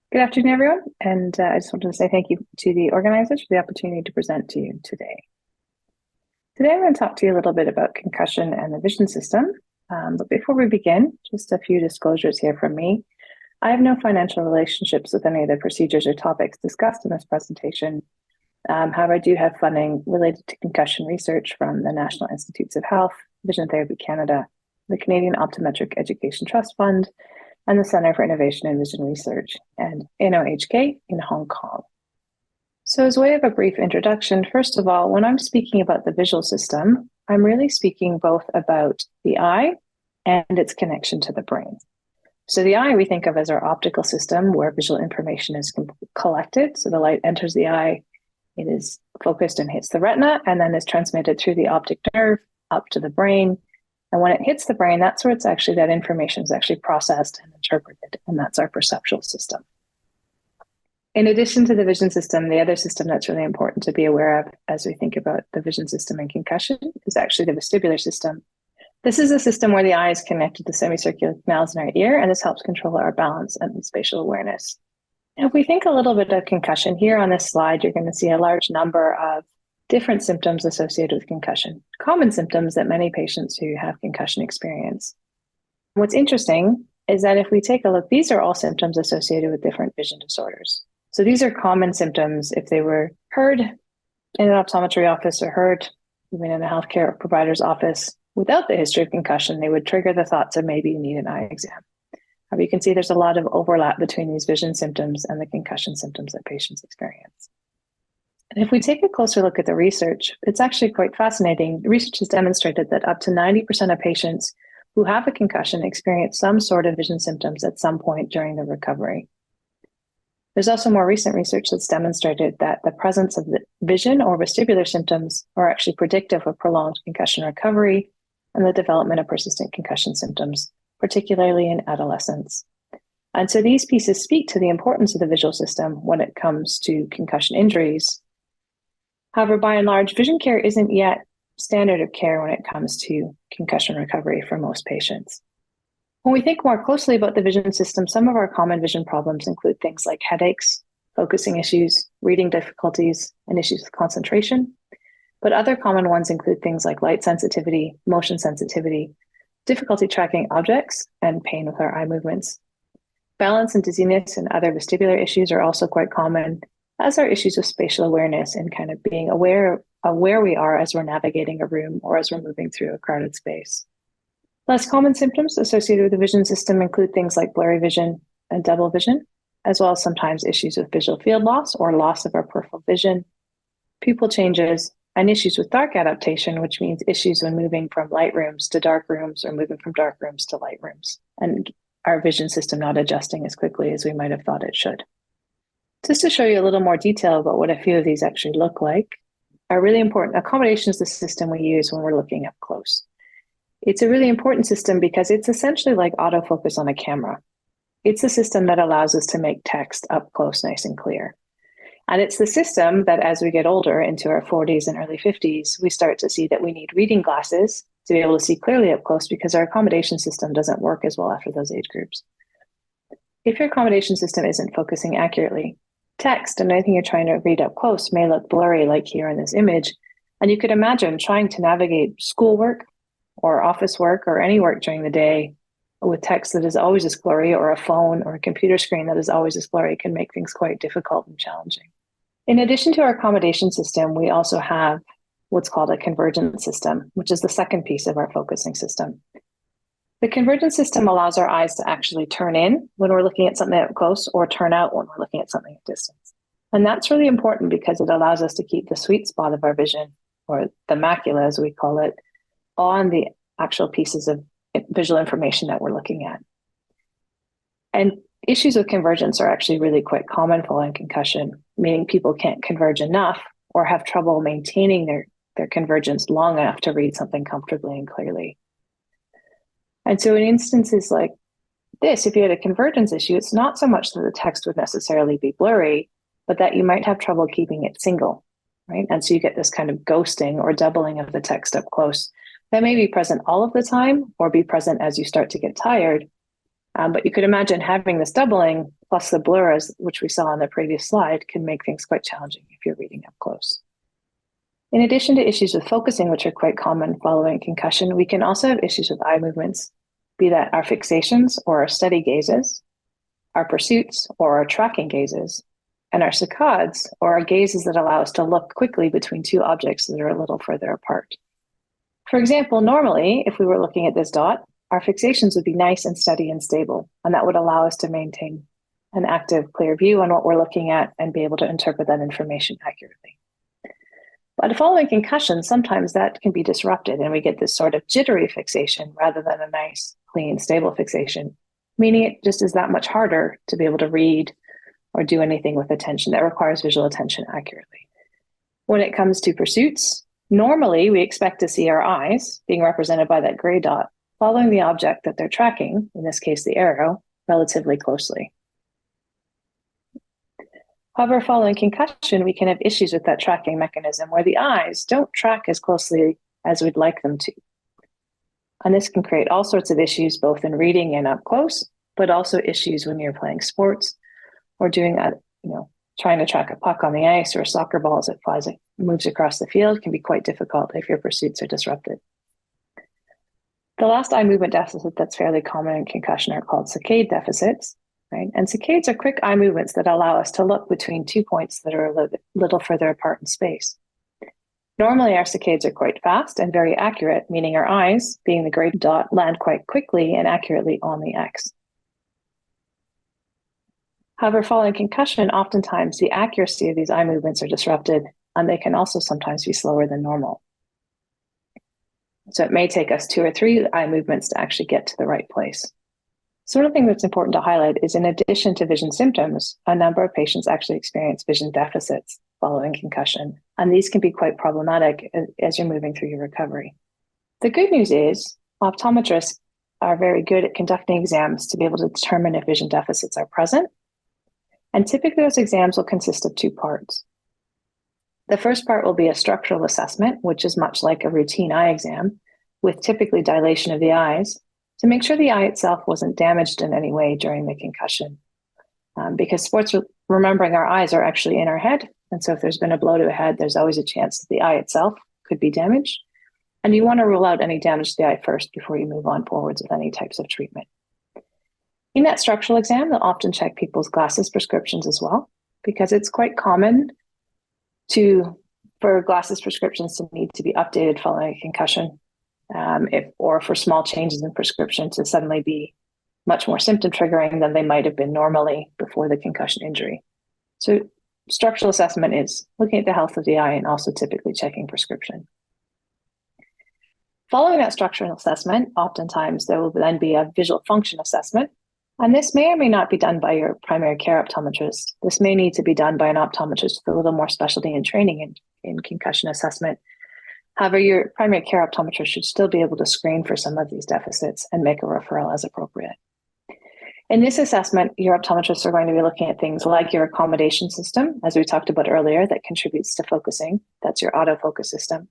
Good afternoon, everyone. And I just wanted to say thank you to the organizers for the opportunity to present to you today. Today, I'm going to talk to you a little bit about concussion and the vision system. But before we begin, just a few disclosures here from me. I have no financial relationships with any of the procedures or topics discussed in this presentation. However, I do have funding related to concussion research from the National Institutes of Health, Vision Therapy Canada, the Canadian Optometric Education Trust Fund, and the Center for Innovation in Vision Research, and NOHK in Hong Kong. So as a way of a brief introduction, first of all, when I'm speaking about the visual system, I'm really speaking both about the eye and its connection to the brain. So the eye we think of as our optical system where visual information is collected. So the light enters the eye, it is focused and hits the retina, and then is transmitted through the optic nerve up to the brain. And when it hits the brain, that's where that information is actually processed and interpreted, and that's our perceptual system. In addition to the vision system, the other system that's really important to be aware of as we think about the vision system and concussion is actually the vestibular system. This is a system where the eye is connected to semicircular canals in our ear, and this helps control our balance and spatial awareness. If we think a little bit of concussion, here on this slide, you're going to see a large number of different symptoms associated with concussion, common symptoms that many patients who have concussion experience. What's interesting is that if we take a look, these are all symptoms associated with different vision disorders. So these are common symptoms if they were heard in an optometry office or heard even in a healthcare provider's office without the history of concussion, they would trigger the thoughts of maybe you need an eye exam. However, you can see there's a lot of overlap between these vision symptoms and the concussion symptoms that patients experience. And if we take a closer look at the research, it's actually quite fascinating. Research has demonstrated that up to 90% of patients who have a concussion experience some sort of vision symptoms at some point during the recovery. There's also more recent research that's demonstrated that the presence of the vision or vestibular symptoms are actually predictive of prolonged concussion recovery and the development of persistent concussion symptoms, particularly in adolescents. And so these pieces speak to the importance of the visual system when it comes to concussion injuries. However, by and large, vision care isn't yet standard of care when it comes to concussion recovery for most patients. When we think more closely about the vision system, some of our common vision problems include things like headaches, focusing issues, reading difficulties, and issues with concentration. But other common ones include things like light sensitivity, motion sensitivity, difficulty tracking objects, and pain with our eye movements. Balance and dizziness and other vestibular issues are also quite common, as are issues with spatial awareness and kind of being aware of where we are as we're navigating a room or as we're moving through a crowded space. Less common symptoms associated with the vision system include things like blurry vision and double vision, as well as sometimes issues with visual field loss or loss of our peripheral vision, pupil changes, and issues with dark adaptation, which means issues when moving from light rooms to dark rooms or moving from dark rooms to light rooms, and our vision system not adjusting as quickly as we might have thought it should. Just to show you a little more detail about what a few of these actually look like, are really important. Accommodation is the system we use when we're looking up close. It's a really important system because it's essentially like autofocus on a camera. It's a system that allows us to make text up close nice and clear. And it's the system that as we get older into our 40s and early 50s, we start to see that we need reading glasses to be able to see clearly up close because our accommodation system doesn't work as well after those age groups. If your accommodation system isn't focusing accurately, text and anything you're trying to read up close may look blurry like here in this image. And you could imagine trying to navigate schoolwork or office work or any work during the day with text that is always as blurry, or a phone or a computer screen that is always as blurry, can make things quite difficult and challenging. In addition to our accommodation system, we also have what's called a convergence system, which is the second piece of our focusing system. The convergence system allows our eyes to actually turn in when we're looking at something up close or turn out when we're looking at something at distance. And that's really important because it allows us to keep the sweet spot of our vision, or the macula as we call it, on the actual pieces of visual information that we're looking at. And issues with convergence are actually really quite common following concussion, meaning people can't converge enough or have trouble maintaining their convergence long enough to read something comfortably and clearly. And so in instances like this, if you had a convergence issue, it's not so much that the text would necessarily be blurry, but that you might have trouble keeping it single, right? And so you get this kind of ghosting or doubling of the text up close that may be present all of the time or be present as you start to get tired. But you could imagine having this doubling plus the blur, which we saw on the previous slide, can make things quite challenging if you're reading up close. In addition to issues with focusing, which are quite common following concussion, we can also have issues with eye movements, be that our fixations or our steady gazes, our pursuits or our tracking gazes, and our saccades or our gazes that allow us to look quickly between two objects that are a little further apart. For example, normally, if we were looking at this dot, our fixations would be nice and steady and stable, and that would allow us to maintain an active, clear view on what we're looking at and be able to interpret that information accurately. But following concussion, sometimes that can be disrupted and we get this sort of jittery fixation rather than a nice, clean, stable fixation, meaning it just is that much harder to be able to read or do anything with attention that requires visual attention accurately. When it comes to pursuits, normally we expect to see our eyes, being represented by that gray dot, following the object that they're tracking, in this case the arrow, relatively closely. However, following concussion, we can have issues with that tracking mechanism where the eyes don't track as closely as we'd like them to. And this can create all sorts of issues, both in reading and up close, but also issues when you're playing sports or doing trying to track a puck on the ice or a soccer ball as it moves across the field can be quite difficult if your pursuits are disrupted. The last eye movement deficit that's fairly common in concussion are called saccade deficits. Right? And saccades are quick eye movements that allow us to look between 2 points that are a little further apart in space. Normally, our saccades are quite fast and very accurate, meaning our eyes, being the gray dot, land quite quickly and accurately on the X. However, following concussion, oftentimes the accuracy of these eye movements are disrupted, and they can also sometimes be slower than normal. So it may take us 2 or 3 eye movements to actually get to the right place. So one thing that's important to highlight is in addition to vision symptoms, a number of patients actually experience vision deficits following concussion, and these can be quite problematic as you're moving through your recovery. The good news is optometrists are very good at conducting exams to be able to determine if vision deficits are present, and typically those exams will consist of 2 parts. The first part will be a structural assessment, which is much like a routine eye exam, with typically dilation of the eyes, to make sure the eye itself wasn't damaged in any way during the concussion. Because sports, remembering our eyes are actually in our head. And so if there's been a blow to a head, there's always a chance that the eye itself could be damaged. And you want to rule out any damage to the eye first before you move on forwards with any types of treatment. In that structural exam, they'll often check people's glasses prescriptions as well, because it's quite common for glasses prescriptions to need to be updated following a concussion. Or for small changes in prescription to suddenly be much more symptom triggering than they might have been normally before the concussion injury. So structural assessment is looking at the health of the eye and also typically checking prescription. Following that structural assessment, oftentimes there will then be a visual function assessment, and this may or may not be done by your primary care optometrist. This may need to be done by an optometrist with a little more specialty and training in concussion assessment. However, your primary care optometrist should still be able to screen for some of these deficits and make a referral as appropriate. In this assessment, your optometrists are going to be looking at things like your accommodation system, as we talked about earlier, that contributes to focusing. That's your autofocus system,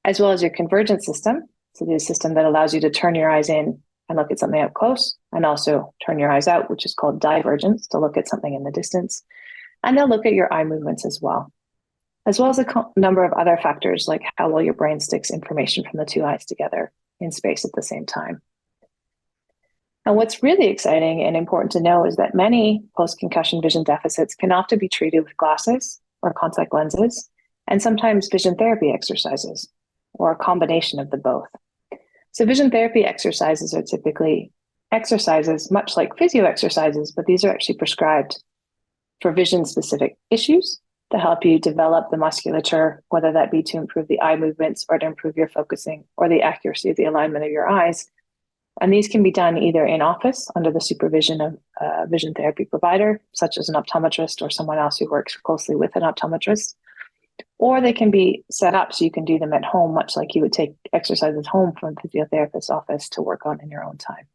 as well as your convergence system. So the system that allows you to turn your eyes in and look at something up close, and also turn your eyes out, which is called divergence, to look at something in the distance. And they'll look at your eye movements as well as a number of other factors like how well your brain sticks information from the 2 eyes together in space at the same time. And what's really exciting and important to know is that many post-concussion vision deficits can often be treated with glasses or contact lenses, and sometimes vision therapy exercises, or a combination of the both. So vision therapy exercises are typically exercises much like physio exercises, but these are actually prescribed for vision-specific issues to help you develop the musculature, whether that be to improve the eye movements or to improve your focusing or the accuracy of the alignment of your eyes. And these can be done either in office under the supervision of a vision therapy provider, such as an optometrist or someone else who works closely with an optometrist, or they can be set up so you can do them at home, much like you would take exercises home from a physiotherapist's office to work on in your own time.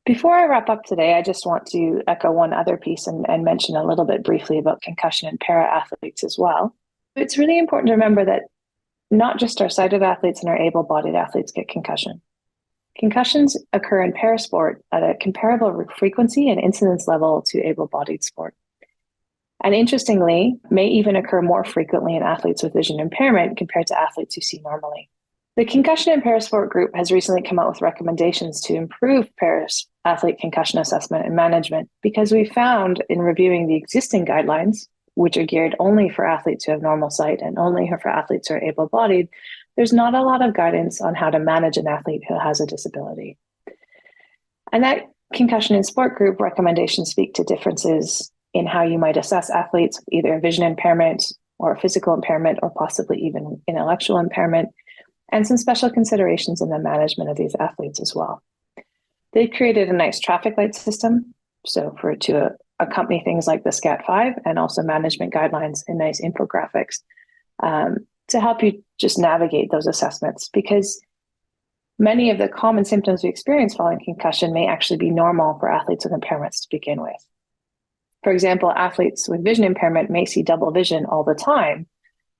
Before I wrap up today, I just want to echo one other piece and mention a little bit briefly about concussion in para-athletes as well. It's really important to remember that not just our sighted athletes and our able-bodied athletes get concussion. Concussions occur in parasport at a comparable frequency and incidence level to able-bodied sport. And interestingly, may even occur more frequently in athletes with vision impairment compared to athletes who see normally. The Concussion in Parasport group has recently come out with recommendations to improve athlete concussion assessment and management because we found in reviewing the existing guidelines, which are geared only for athletes who have normal sight and only for athletes who are able-bodied, there's not a lot of guidance on how to manage an athlete who has a disability. And that Concussion in Sport group recommendations speak to differences in how you might assess athletes with either a vision impairment or a physical impairment or possibly even intellectual impairment, and some special considerations in the management of these athletes as well. They've created a nice traffic light system, so to accompany things like the SCAT-5 and also management guidelines and nice infographics to help you just navigate those assessments, because many of the common symptoms we experience following concussion may actually be normal for athletes with impairments to begin with. For example, athletes with vision impairment may see double vision all the time.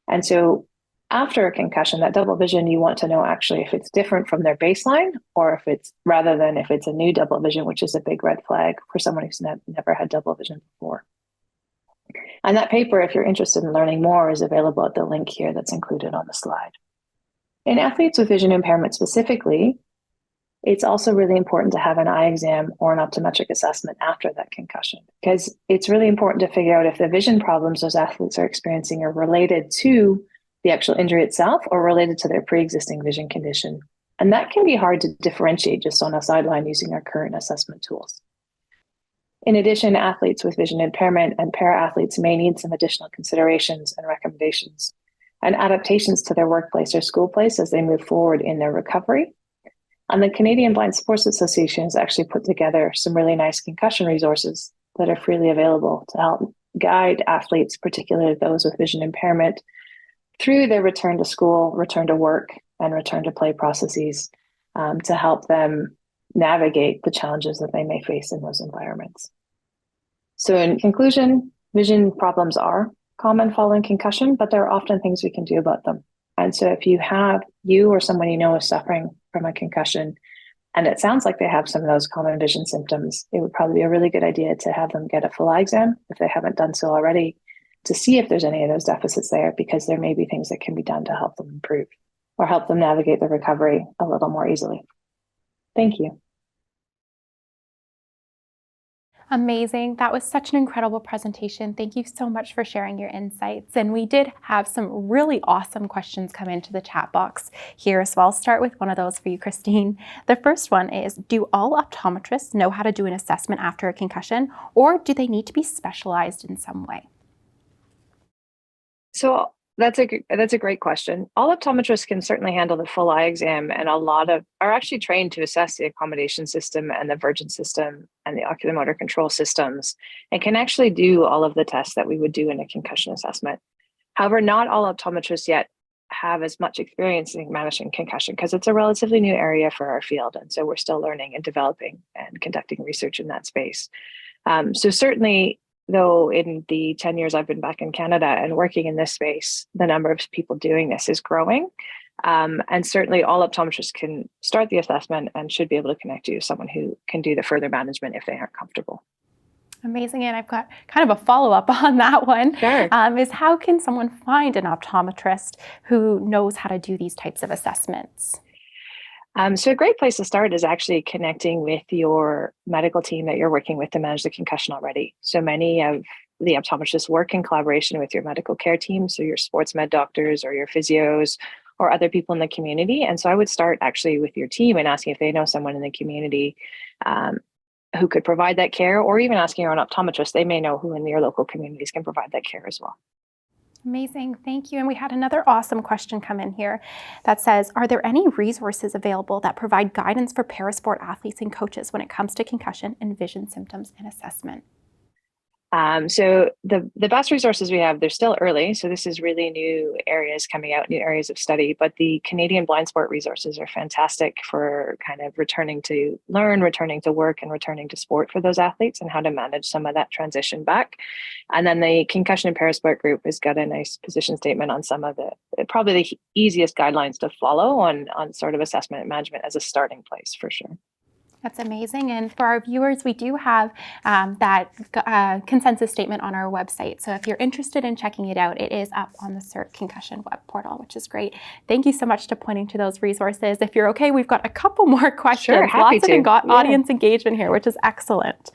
And so after a concussion, that double vision, you want to know actually if it's different from their baseline or if it's rather than if it's a new double vision, which is a big red flag for someone who's never had double vision before. And that paper, if you're interested in learning more, is available at the link here that's included on the slide. In athletes with vision impairment specifically, it's also really important to have an eye exam or an optometric assessment after that concussion, because it's really important to figure out if the vision problems those athletes are experiencing are related to the actual injury itself or related to their pre-existing vision condition. And that can be hard to differentiate just on a sideline using our current assessment tools. In addition, athletes with vision impairment and para-athletes may need some additional considerations and recommendations and adaptations to their workplace or school place as they move forward in their recovery. And the Canadian Blind Sports Association has actually put together some really nice concussion resources that are freely available to help guide athletes, particularly those with vision impairment, through their return to school, return to work, and return to play processes to help them navigate the challenges that they may face in those environments. So in conclusion, vision problems are common following concussion, but there are often things we can do about them. And so if you or someone you know is suffering from a concussion, and it sounds like they have some of those common vision symptoms, it would probably be a really good idea to have them get a full eye exam if they haven't done so already, to see if there's any of those deficits there, because there may be things that can be done to help them improve or help them navigate the recovery a little more easily. Thank you. Amazing. That was such an incredible presentation. Thank you so much for sharing your insights. And we did have some really awesome questions come into the chat box here, so I'll start with one of those for you, Kristine. The first one is, do all optometrists know how to do an assessment after a concussion, or do they need to be specialized in some way? So that's a great question. All optometrists can certainly handle the full eye exam, and a lot of are actually trained to assess the accommodation system and the Virgin system and the oculomotor control systems, and can actually do all of the tests that we would do in a concussion assessment. However, not all optometrists yet have as much experience in managing concussion because it's a relatively new area for our field, and so we're still learning and developing and conducting research in that space. So certainly, though, in the 10 years I've been back in Canada and working in this space, the number of people doing this is growing. And certainly all optometrists can start the assessment and should be able to connect you to someone who can do the further management if they aren't comfortable. Amazing. And I've got kind of a follow-up on that one. Sure. Is how can someone find an optometrist who knows how to do these types of assessments? So a great place to start is actually connecting with your medical team that you're working with to manage the concussion already. So many of the optometrists work in collaboration with your medical care team, so your sports med doctors or your physios or other people in the community. And so I would start actually with your team and asking if they know someone in the community who could provide that care, or even asking your own optometrist. They may know who in your local communities can provide that care as well. Amazing. Thank you. And we had another awesome question come in here that says, are there any resources available that provide guidance for parasport athletes and coaches when it comes to concussion and vision symptoms and assessment? So the best resources we have, they're still early. So this is really new areas coming out, new areas of study, but the Canadian blind sport resources are fantastic for kind of returning to learn, returning to work, and returning to sport for those athletes and how to manage some of that transition back. And then the concussion and parasport group has got a nice position statement on some of probably the easiest guidelines to follow on sort of assessment and management as a starting place for sure. That's amazing. And for our viewers, we do have that consensus statement on our website. So if you're interested in checking it out, it is up on the CERT Concussion web portal, which is great. Thank you so much to pointing to those resources. If you're okay, we've got a couple more questions. Sure, happy Lots of audience engagement here, which is excellent.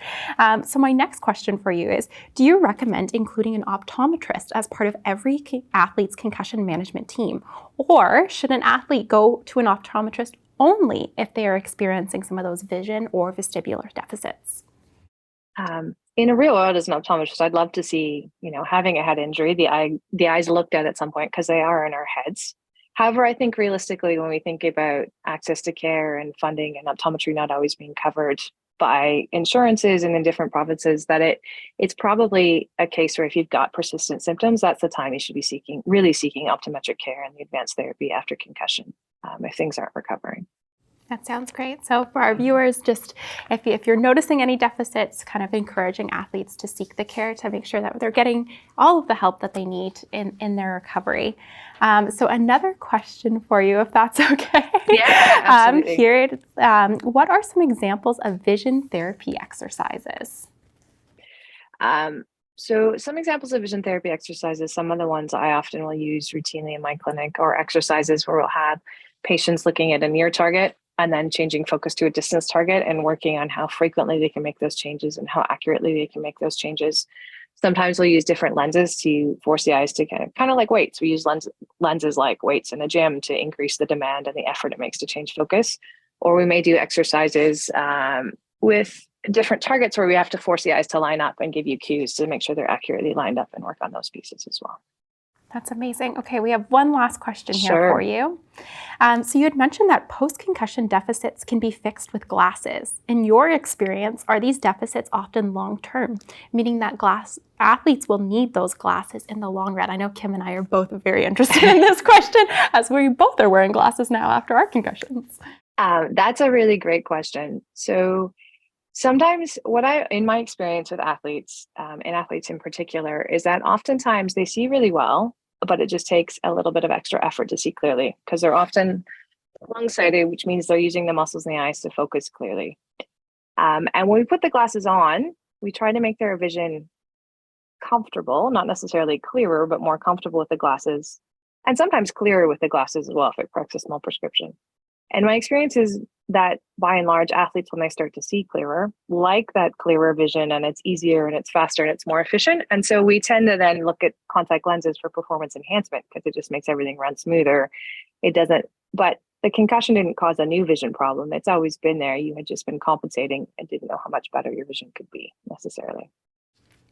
So my next question for you is, do you recommend including an optometrist as part of every athlete's concussion management team? Or should an athlete go to an optometrist only if they are experiencing some of those vision or vestibular deficits? In a real world, as an optometrist, I'd love to see, having a head injury, the eyes looked at some point because they are in our heads. However, I think realistically, when we think about access to care and funding and optometry not always being covered by insurances and in different provinces, that it's probably a case where if you've got persistent symptoms, that's the time you should be really seeking optometric care and the advanced therapy after concussion if things aren't recovering. That sounds great. So for our viewers, just if you're noticing any deficits, kind of encouraging athletes to seek the care to make sure that they're getting all of the help that they need in their recovery. So another question for you, if that's okay. Yeah, absolutely. What are some examples of vision therapy exercises? So some examples of vision therapy exercises, some of the ones I often will use routinely in my clinic, or exercises where we'll have patients looking at a near target and then changing focus to a distance target and working on how frequently they can make those changes and how accurately they can make those changes. Sometimes we'll use different lenses to force the eyes to kind of like weights. We use lenses like weights in a gym to increase the demand and the effort it makes to change focus. Or we may do exercises with different targets where we have to force the eyes to line up and give you cues to make sure they're accurately lined up and work on those pieces as well. That's amazing. Okay, we have one last question here Sure. for you. So you had mentioned that post-concussion deficits can be fixed with glasses. In your experience, are these deficits often long-term, meaning that athletes will need those glasses in the long run? I know Kim and I are both very interested in this question, as we both are wearing glasses now after our concussions. That's a really great question. So sometimes in my experience with athletes, and athletes in particular, is that oftentimes they see really well, but it just takes a little bit of extra effort to see clearly because they're often long-sighted, which means they're using the muscles in the eyes to focus clearly. And when we put the glasses on, we try to make their vision comfortable, not necessarily clearer, but more comfortable with the glasses, and sometimes clearer with the glasses as well if it corrects a small prescription. And my experience is that by and large, athletes, when they start to see clearer, like that clearer vision, and it's easier and it's faster and it's more efficient. And so we tend to then look at contact lenses for performance enhancement because it just makes everything run smoother. But the concussion didn't cause a new vision problem. It's always been there. You had just been compensating and didn't know how much better your vision could be necessarily.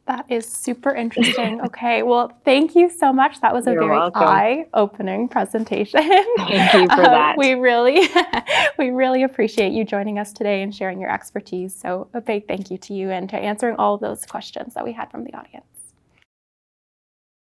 That is super interesting. Okay, well, thank you so much. That was a very eye-opening presentation. Thank you for that. We really appreciate you joining us today and sharing your expertise. So a big thank you to you and to answering all of those questions that we had from the audience.